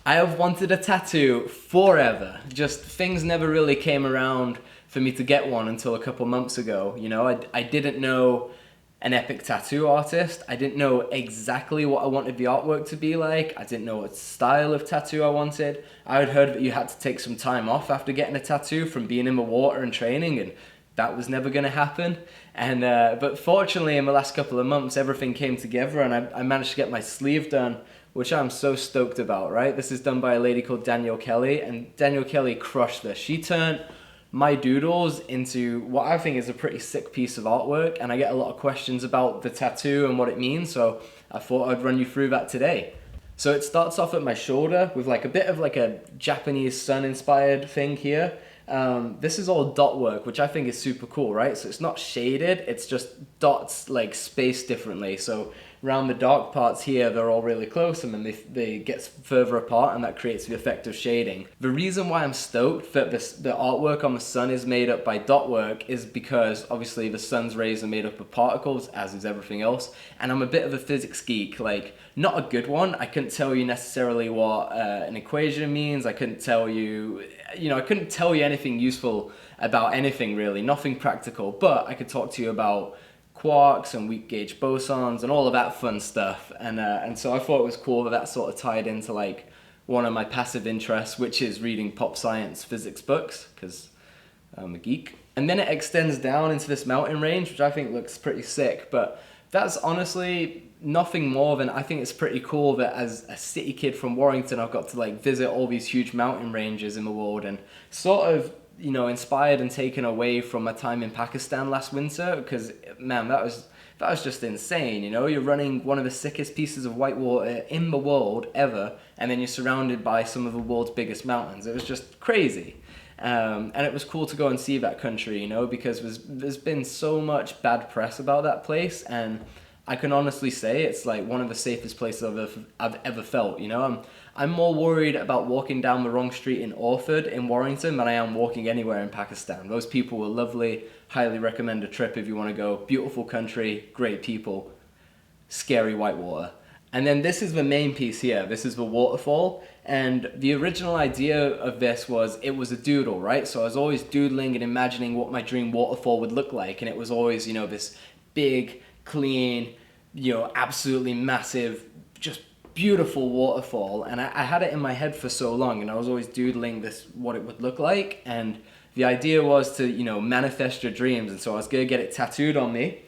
I have wanted a tattoo forever. Just things never really came around for me to get one until a couple months ago. You know, I didn't know an epic tattoo artist. I didn't know exactly what I wanted the artwork to be like. I didn't know what style of tattoo I wanted. I had heard that you had to take some time off after getting a tattoo from being in the water and training, and that was never going to happen. And but fortunately, in the last couple of months, everything came together, and I managed to get my sleeve done, which I'm so stoked about, right? This is done by a lady called Danielle Kelly, and Danielle Kelly crushed this. She turned my doodles into what I think is a pretty sick piece of artwork, and I get a lot of questions about the tattoo and what it means, so I thought I'd run you through that today. So it starts off at my shoulder with like a bit of like a Japanese sun-inspired thing here. This is all dot work, which I think is super cool, right? So it's not shaded, it's just dots like spaced differently. So around the dark parts here, they're all really close, and then they get further apart, and that creates the effect of shading. The reason why I'm stoked that the artwork on the sun is made up by dot work is because obviously the sun's rays are made up of particles, as is everything else, and I'm a bit of a physics geek, like not a good one. I couldn't tell you necessarily what an equation means. I couldn't tell you, I couldn't tell you anything useful about anything really, nothing practical, but I could talk to you about quarks and weak gauge bosons and all of that fun stuff, and so I thought it was cool that sort of tied into like one of my passive interests, which is reading pop science physics books, because I'm a geek. And then it extends down into this mountain range, which I think looks pretty sick, but that's honestly nothing more than, I think it's pretty cool that as a city kid from Warrington, I've got to like visit all these huge mountain ranges in the world, and sort of inspired and taken away from my time in Pakistan last winter, because man, that was just insane. You're running one of the sickest pieces of whitewater in the world ever, and then you're surrounded by some of the world's biggest mountains. It was just crazy. And it was cool to go and see that country, because there's been so much bad press about that place, and I can honestly say it's like one of the safest places I've ever felt. I'm more worried about walking down the wrong street in Orford in Warrington than I am walking anywhere in Pakistan. Those people were lovely. Highly recommend a trip if you want to go. Beautiful country, great people, scary whitewater. And then this is the main piece here. This is the waterfall. And the original idea of this was, it was a doodle, right? So I was always doodling and imagining what my dream waterfall would look like. And it was always, this big, clean, absolutely massive, just beautiful waterfall. And I had it in my head for so long, and I was always doodling what it would look like. And the idea was to, manifest your dreams. And so I was going to get it tattooed on me,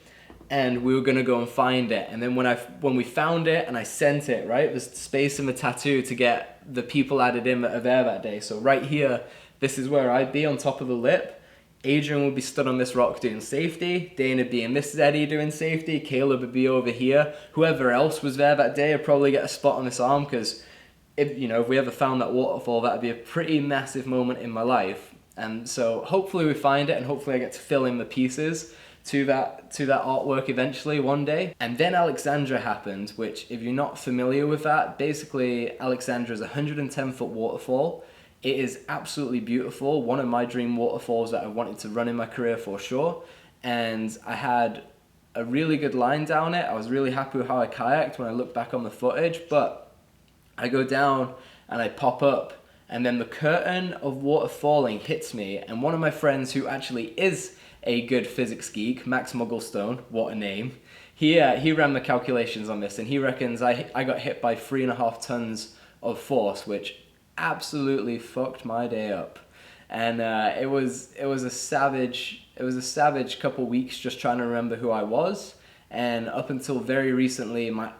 and we were going to go and find it. And then when we found it and I sent it, right, there's space in the tattoo to get the people added in that are there that day. So right here, this is where I'd be on top of the lip. Adrian would be stood on this rock doing safety, Dana be in this Zeddy doing safety, Caleb would be over here. Whoever else was there that day would probably get a spot on this arm, because if we ever found that waterfall, that'd be a pretty massive moment in my life. And so hopefully we find it, and hopefully I get to fill in the pieces to that artwork eventually one day. And then Alexandra happened, which, if you're not familiar with that, basically Alexandra is a 110-foot waterfall. It is absolutely beautiful, one of my dream waterfalls that I wanted to run in my career for sure. And I had a really good line down it. I was really happy with how I kayaked when I look back on the footage, but I go down and I pop up, and then the curtain of water falling hits me, and one of my friends, who actually is a good physics geek, Max Mugglestone, what a name, he ran the calculations on this, and he reckons I got hit by 3.5 tons of force, which absolutely fucked my day up. And it was a savage couple weeks just trying to remember who I was. And up until very recently, my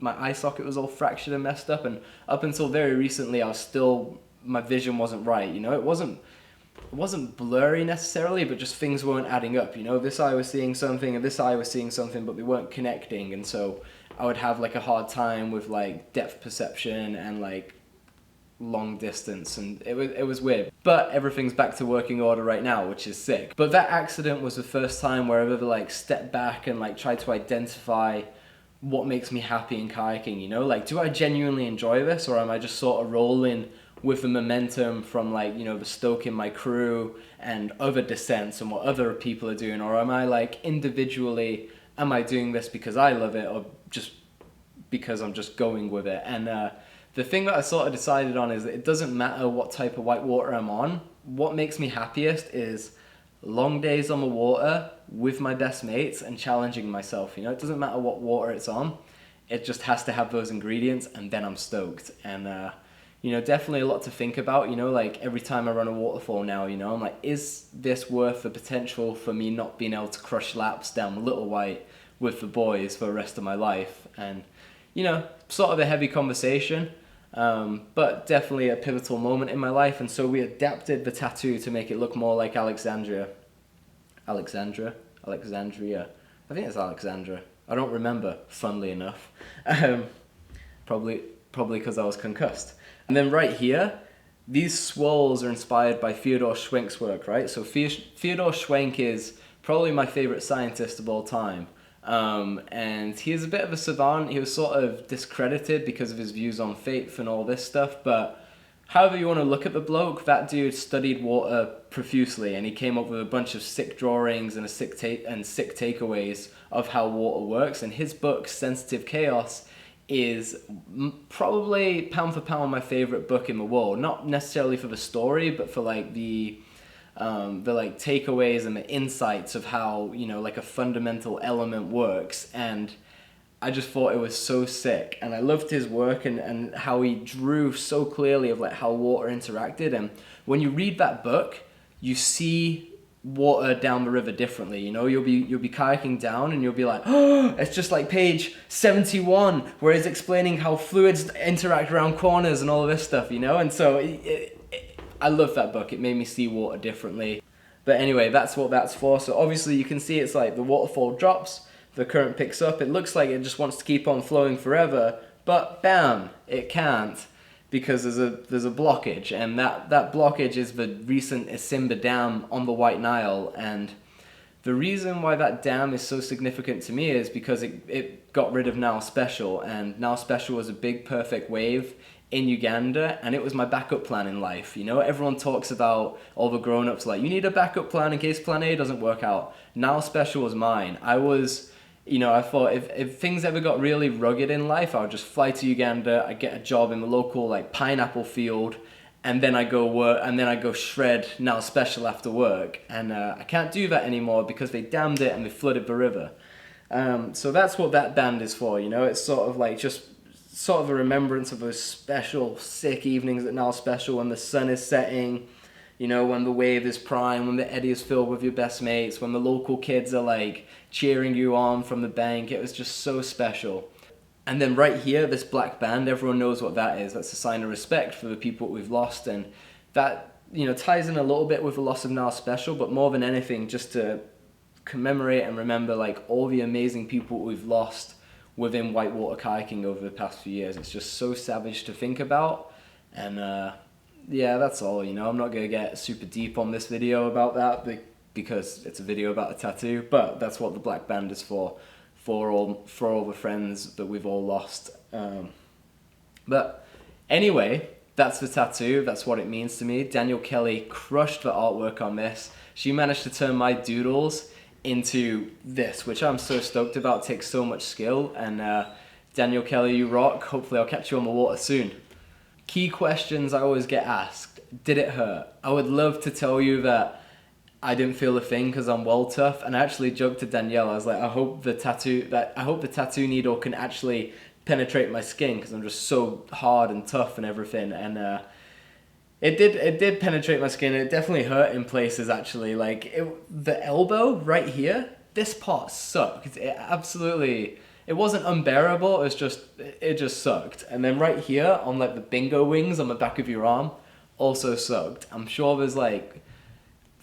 eye socket was all fractured and messed up, and up until very recently my vision wasn't right. It wasn't blurry necessarily, but just things weren't adding up. This eye was seeing something and this eye was seeing something, but they weren't connecting. And so I would have like a hard time with like depth perception and like long distance, and it was weird. But everything's back to working order right now, which is sick. But that accident was the first time where I've ever like stepped back and like tried to identify what makes me happy in kayaking. Like, do I genuinely enjoy this, or am I just sort of rolling with the momentum from like, the stoke in my crew and other descents and what other people are doing? Or am I like individually, am I doing this because I love it, or just because I'm just going with it? And the thing that I sort of decided on is that it doesn't matter what type of white water I'm on. What makes me happiest is long days on the water with my best mates and challenging myself. You know, it doesn't matter what water it's on. It just has to have those ingredients, and then I'm stoked. And you know, definitely a lot to think about. You know, like every time I run a waterfall now, you know, I'm like, is this worth the potential for me not being able to crush laps down Little White with the boys for the rest of my life? And you know, sort of a heavy conversation, but definitely a pivotal moment in my life. And so we adapted the tattoo to make it look more like Alexandria. I think it's Alexandra. I don't remember, funnily enough. Probably because I was concussed. And then right here, these swirls are inspired by Theodor Schwenk's work, right? So Theodor Schwenk is probably my favorite scientist of all time. And he is a bit of a savant. He was sort of discredited because of his views on faith and all this stuff, but however you want to look at the bloke, that dude studied water profusely, and he came up with a bunch of sick drawings and sick takeaways of how water works. And his book, Sensitive Chaos, is probably pound for pound my favorite book in the world. Not necessarily for the story, but for like the like takeaways and the insights of how, you know, like a fundamental element works. And I just thought it was so sick, and I loved his work and how he drew so clearly of like how water interacted. And when you read that book, you see water down the river differently. You know, you'll be kayaking down and you'll be like, oh, it's just like page 71 where he's explaining how fluids interact around corners and all of this stuff, you know. And so I love that book. It made me see water differently. But anyway, that's what that's for. So obviously you can see it's like the waterfall drops, the current picks up. It looks like it just wants to keep on flowing forever, but bam, it can't, because there's a blockage, and that blockage is the recent Isimba Dam on the White Nile. And the reason why that dam is so significant to me is because it got rid of Nile Special, and Nile Special was a big perfect wave in Uganda, and it was my backup plan in life. You know, everyone talks about, all the grown-ups like, you need a backup plan in case plan A doesn't work out. Nile Special was mine. I thought if things ever got really rugged in life, I would just fly to Uganda, I'd get a job in the local like pineapple field, and then I go work, and then I go shred Nile Special after work. And I can't do that anymore because they dammed it and they flooded the river. So that's what that band is for, you know. It's sort of like just sort of a remembrance of those special sick evenings at Nile Special when the sun is setting, you know, when the wave is prime, when the eddy is filled with your best mates, when the local kids are like cheering you on from the bank. It was just so special. And then right here, this black band, everyone knows what that is. That's a sign of respect for the people we've lost. And that, you know, ties in a little bit with the loss of Nile Special, but more than anything, just to commemorate and remember like all the amazing people we've lost within whitewater kayaking over the past few years. It's just so savage to think about. And yeah, that's all, you know. I'm not going to get super deep on this video about that because it's a video about a tattoo, but that's what the black band is for all the friends that we've all lost. But anyway, that's the tattoo. That's what it means to me. Danielle Kelly crushed the artwork on this. She managed to turn my doodles into this, which I'm so stoked about. It takes so much skill. And Danielle Kelly, you rock. Hopefully I'll catch you on the water soon. Key questions I always get asked. Did it hurt? I would love to tell you that I didn't feel a thing because I'm well tough. And I actually joked to Danielle. I was like, I hope the tattoo needle can actually penetrate my skin because I'm just so hard and tough and everything. And it did penetrate my skin. It definitely hurt in places actually. Like the elbow right here, this part sucked. It wasn't unbearable. It just sucked. And then right here on like the bingo wings on the back of your arm also sucked. I'm sure there's like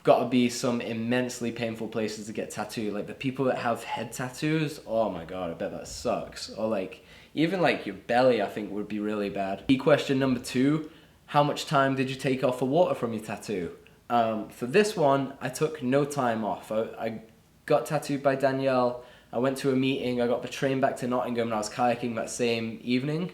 got to be some immensely painful places to get tattooed. Like the people that have head tattoos, oh my god, I bet that sucks. Or like even like your belly, I think would be really bad. Key question number 2, how much time did you take off for water from your tattoo? For this one, I took no time off. I got tattooed by Danielle. I went to a meeting. I got the train back to Nottingham, and I was kayaking that same evening.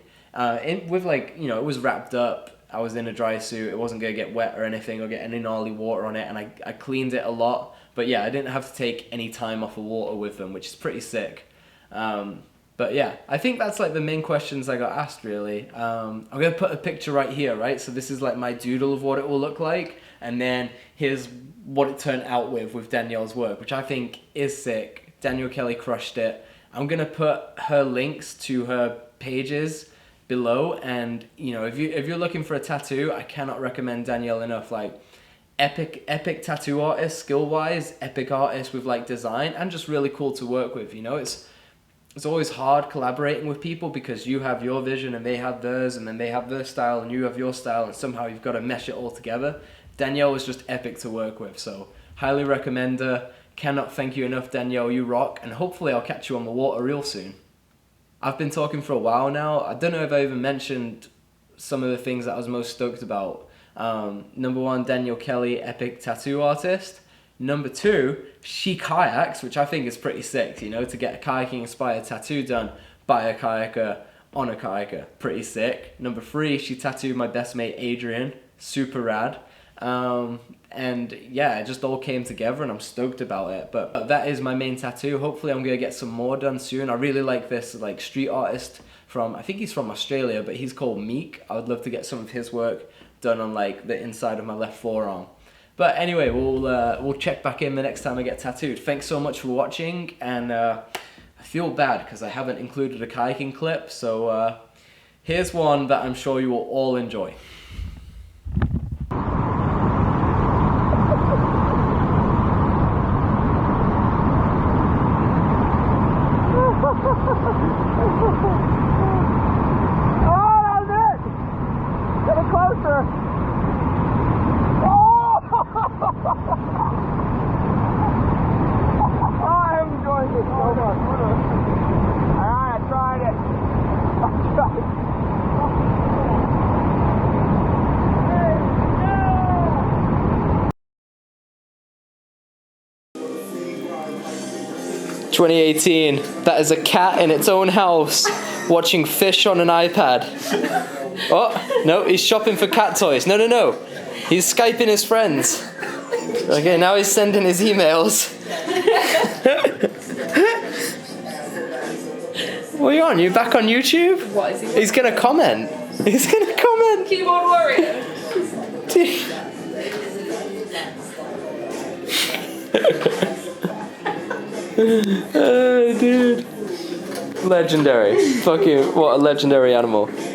With like, you know, it was wrapped up. I was in a dry suit. It wasn't going to get wet or anything or get any gnarly water on it, and I cleaned it a but yeah, I didn't have to take any time off of water with them, which is pretty sick. But But yeah, I think that's like the main questions I got asked really. I'm gonna put a picture right here, right? So this is like my doodle of what it will look like, and then here's what it turned out with Danielle's work, which I think is sick. Danielle Kelly crushed it. I'm gonna put her links to her pages below, and you know, if you're looking for a tattoo, I cannot recommend Danielle enough. Like epic tattoo artist, skill wise, epic artist with like design, and just really cool to work with. You know, it's always hard collaborating with people because you have your vision and they have theirs, and then they have their style and you have your style, and somehow you've got to mesh it all together. Danielle was just epic to work with, so highly recommend her. Cannot thank you enough, Danielle. You rock, and hopefully I'll catch you on the water real soon. I've been talking for a while now. I don't know if I even mentioned some of the things that I was most stoked about. Number one, Danielle Kelly, epic tattoo artist. Number two, she kayaks, which I think is pretty sick, you know, to get a kayaking inspired tattoo done by a kayaker on a kayaker. Pretty sick. Number three, she tattooed my best mate Adrian. Super rad. And yeah, it just all came together and I'm stoked about it. But that is my main tattoo. Hopefully I'm gonna get some more done soon. I really like this like street artist from, I think he's from Australia, but he's called Meek. I would love to get some of his work done on like the inside of my left forearm. But anyway, we'll check back in the next time I get tattooed. Thanks so much for watching, and I feel bad because I haven't included a kayaking clip, so here's one that I'm sure you will all enjoy. Alright, I tried it. 2018, that is a cat in its own house watching fish on an iPad. Oh, no, he's shopping for cat toys. No. He's Skyping his friends. Okay, now he's sending his emails. What are you on? You back on YouTube? What is he? He's gonna comment. He's gonna comment. Keyboard warrior. Dude. Legendary. Fucking, what a legendary animal.